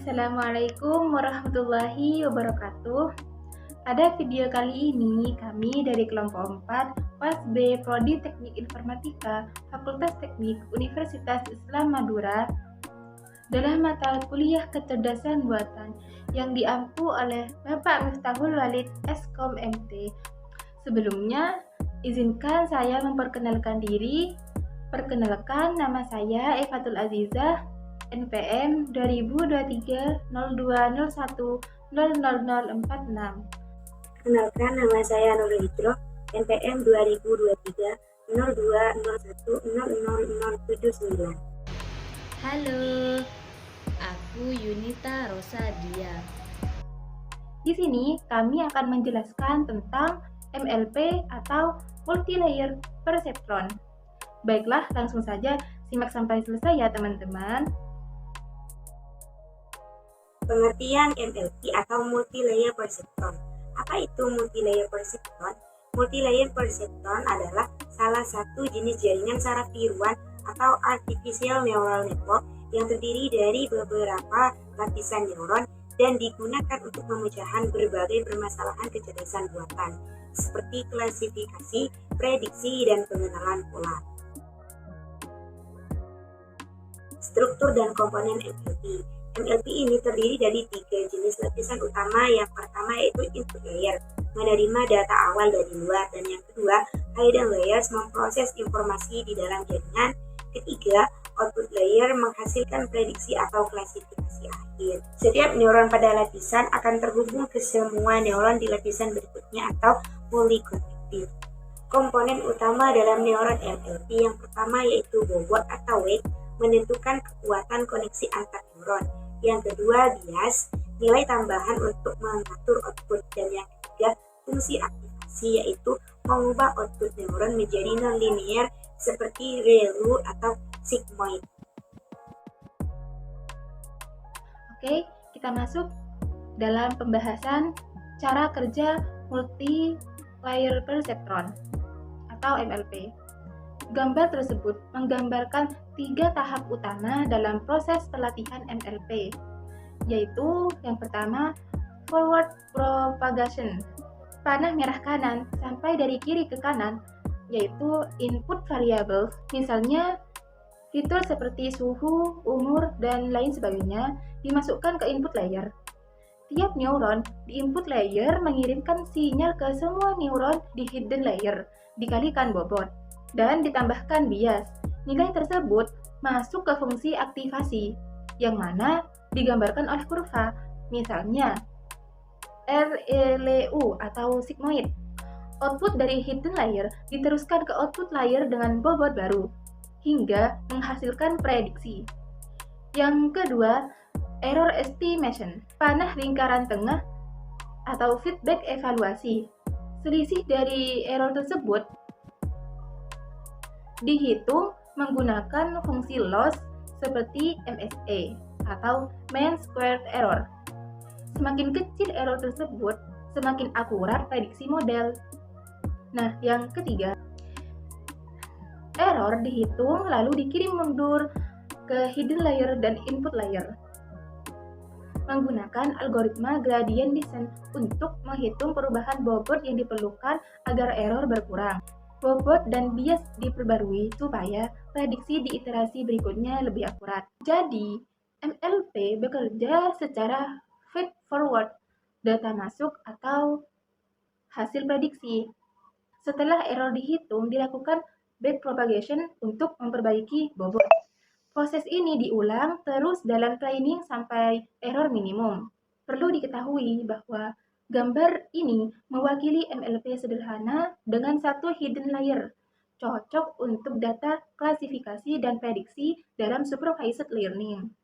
Assalamualaikum warahmatullahi wabarakatuh. Pada video kali ini, kami dari kelompok 4, PAS B, Prodi Teknik Informatika, Fakultas Teknik Universitas Islam Madura, dalam mata kuliah kecerdasan buatan yang diampu oleh Bapak Miftahul Walid Eskom MT. Sebelumnya, izinkan saya memperkenalkan diri. Perkenalkan, nama saya Evatul Azizah, NPM 2023-0201-00046. Kenalkan, nama saya Nurul Hijroh, NPM 2023-0201-00079. Halo, aku Yunita Rosadia. Di sini kami akan menjelaskan tentang MLP atau Multi-Layer Perceptron. Baiklah, langsung saja simak sampai selesai ya teman-teman. Pengertian MLP atau Multi-Layer Perceptron. Apa itu Multi-Layer Perceptron? Multi-Layer Perceptron adalah salah satu jenis jaringan saraf tiruan atau Artificial Neural Network yang terdiri dari beberapa lapisan neuron dan digunakan untuk pemecahan berbagai permasalahan kecerdasan buatan, seperti klasifikasi, prediksi, dan pengenalan pola. Struktur dan komponen MLP. MLP ini terdiri dari 3 jenis lapisan utama. Yang pertama yaitu input layer, menerima data awal dari luar, dan yang kedua, hidden layers, memproses informasi di dalam jaringan. Ketiga, output layer, menghasilkan prediksi atau klasifikasi akhir. Setiap neuron pada lapisan akan terhubung ke semua neuron di lapisan berikutnya atau polyconnected. Komponen utama dalam neuron MLP yang pertama yaitu bobot atau weight, menentukan kekuatan koneksi antar neuron. Yang kedua, bias, nilai tambahan untuk mengatur output. Dan yang ketiga, fungsi aktivasi, yaitu mengubah output neuron menjadi non-linear seperti ReLU atau sigmoid. Oke, kita masuk dalam pembahasan cara kerja Multi-Layer Perceptron atau MLP. Gambar tersebut menggambarkan 3 tahap utama dalam proses pelatihan MLP, yaitu yang pertama, forward propagation, panah merah kanan sampai dari kiri ke kanan, yaitu input variables, misalnya fitur seperti suhu, umur, dan lain sebagainya, dimasukkan ke input layer. Tiap neuron di input layer mengirimkan sinyal ke semua neuron di hidden layer, dikalikan bobot, dan ditambahkan bias. Nilai tersebut masuk ke fungsi aktivasi, yang mana digambarkan oleh kurva, misalnya ReLU atau sigmoid. Output dari hidden layer diteruskan ke output layer dengan bobot baru, hingga menghasilkan prediksi. Yang kedua, error estimation, panah lingkaran tengah atau feedback evaluasi. Selisih dari error tersebut dihitung menggunakan fungsi loss seperti MSE atau mean squared error. Semakin kecil error tersebut, semakin akurat prediksi model. Nah, yang ketiga, error dihitung lalu dikirim mundur ke hidden layer dan input layer menggunakan algoritma gradient descent untuk menghitung perubahan bobot yang diperlukan agar error berkurang. Bobot dan bias diperbarui supaya prediksi di iterasi berikutnya lebih akurat. Jadi, MLP bekerja secara feed forward, data masuk atau hasil prediksi. Setelah error dihitung, dilakukan backpropagation untuk memperbaiki bobot. Proses ini diulang terus dalam training sampai error minimum. Perlu diketahui bahwa gambar ini mewakili MLP sederhana dengan satu hidden layer, cocok untuk data klasifikasi dan prediksi dalam supervised learning.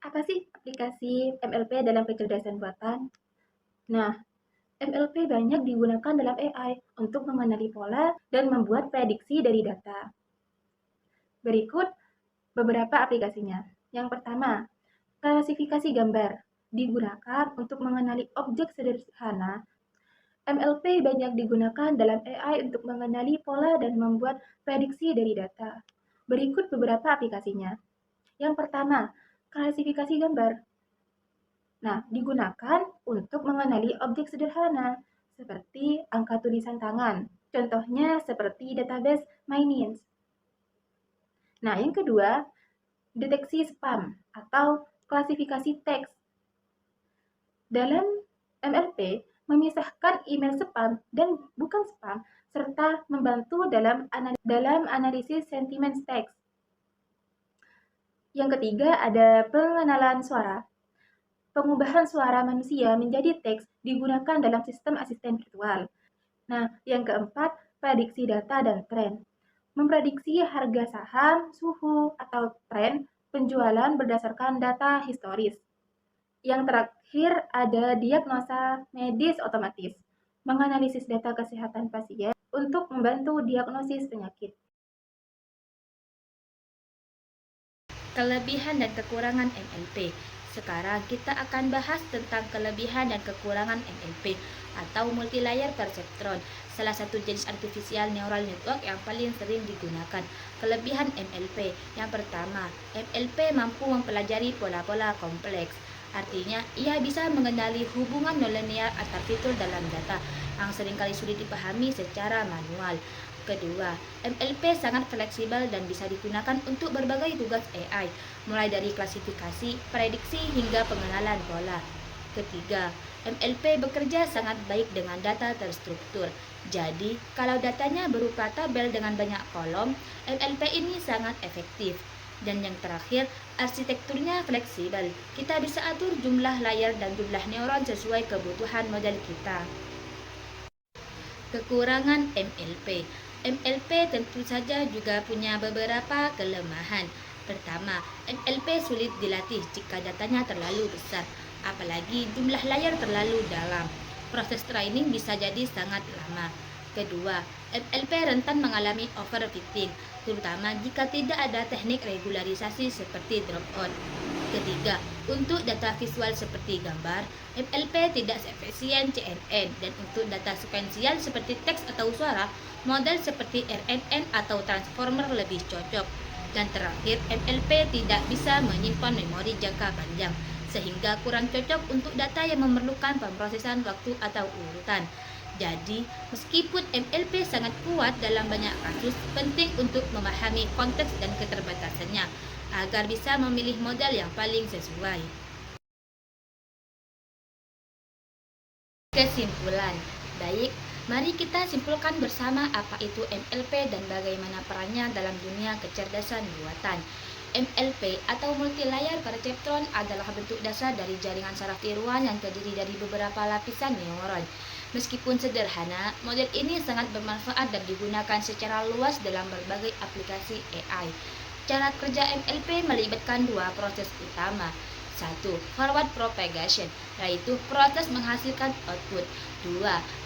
Apa sih aplikasi MLP dalam kecerdasan buatan? Nah, MLP banyak digunakan dalam AI untuk mengenali pola dan membuat prediksi dari data. Berikut beberapa aplikasinya. Yang pertama, klasifikasi gambar digunakan untuk mengenali objek sederhana. MLP banyak digunakan dalam AI untuk mengenali pola dan membuat prediksi dari data. Berikut beberapa aplikasinya. Yang pertama, klasifikasi gambar. Nah, digunakan untuk mengenali objek sederhana seperti angka tulisan tangan. Contohnya seperti database MyNIMS. Nah, yang kedua, deteksi spam atau klasifikasi teks. Dalam MLP, memisahkan email spam dan bukan spam, serta membantu dalam analisis sentimen teks. Yang ketiga, ada pengenalan suara. Pengubahan suara manusia menjadi teks digunakan dalam sistem asisten virtual. Nah, yang keempat, prediksi data dan tren. Memprediksi harga saham, suhu, atau tren penjualan berdasarkan data historis. Yang terakhir ada diagnosa medis otomatis, menganalisis data kesehatan pasien untuk membantu diagnosis penyakit. Kelebihan dan kekurangan MLP. Sekarang kita akan bahas tentang kelebihan dan kekurangan MLP atau multi-layer perceptron, salah satu jenis artificial neural network yang paling sering digunakan. Kelebihan MLP. Yang pertama, MLP mampu mempelajari pola-pola kompleks. Artinya, ia bisa mengenali hubungan nonlinear antar fitur dalam data yang seringkali sulit dipahami secara manual. Kedua, MLP sangat fleksibel dan bisa digunakan untuk berbagai tugas AI, mulai dari klasifikasi, prediksi, hingga pengenalan pola. Ketiga, MLP bekerja sangat baik dengan data terstruktur. Jadi, kalau datanya berupa tabel dengan banyak kolom, MLP ini sangat efektif. Dan yang terakhir, arsitekturnya fleksibel. Kita bisa atur jumlah layer dan jumlah neuron sesuai kebutuhan model kita. Kekurangan MLP. MLP tentu saja juga punya beberapa kelemahan. Pertama, MLP sulit dilatih jika datanya terlalu besar, apalagi jumlah layar terlalu dalam. Proses training bisa jadi sangat lama. Kedua, MLP rentan mengalami overfitting, terutama jika tidak ada teknik regularisasi seperti drop-out. Ketiga, untuk data visual seperti gambar, MLP tidak seefisien CNN, dan untuk data sekuensial seperti teks atau suara, model seperti RNN atau transformer lebih cocok. Dan terakhir, MLP tidak bisa menyimpan memori jangka panjang, sehingga kurang cocok untuk data yang memerlukan pemrosesan waktu atau urutan. Jadi, meskipun MLP sangat kuat dalam banyak kasus, penting untuk memahami konteks dan keterbatasannya agar bisa memilih model yang paling sesuai. Kesimpulan. Baik, mari kita simpulkan bersama apa itu MLP dan bagaimana perannya dalam dunia kecerdasan buatan. MLP atau multi-layer perceptron adalah bentuk dasar dari jaringan saraf tiruan yang terdiri dari beberapa lapisan neuron. Meskipun sederhana, model ini sangat bermanfaat dan digunakan secara luas dalam berbagai aplikasi AI. Cara kerja MLP melibatkan dua proses utama. 1. Forward propagation, yaitu proses menghasilkan output. 2.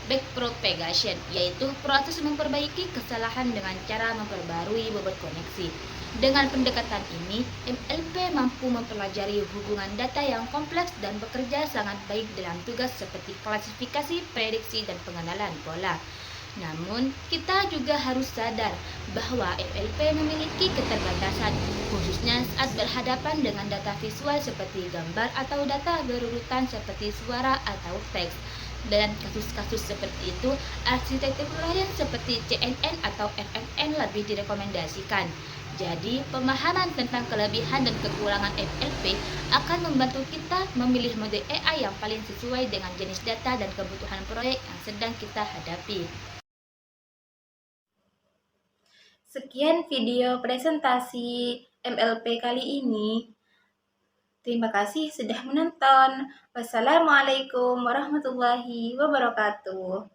Back propagation, yaitu proses memperbaiki kesalahan dengan cara memperbarui bobot koneksi. Dengan pendekatan ini, MLP mampu mempelajari hubungan data yang kompleks dan bekerja sangat baik dalam tugas seperti klasifikasi, prediksi, dan pengenalan pola. Namun, kita juga harus sadar bahwa MLP memiliki keterbatasan, khususnya saat berhadapan dengan data visual seperti gambar atau data berurutan seperti suara atau teks. Dan kasus-kasus seperti itu, arsitektur lain seperti CNN atau RNN lebih direkomendasikan. Jadi, pemahaman tentang kelebihan dan kekurangan MLP akan membantu kita memilih model AI yang paling sesuai dengan jenis data dan kebutuhan proyek yang sedang kita hadapi. Sekian video presentasi MLP kali ini. Terima kasih sudah menonton. Wassalamualaikum warahmatullahi wabarakatuh.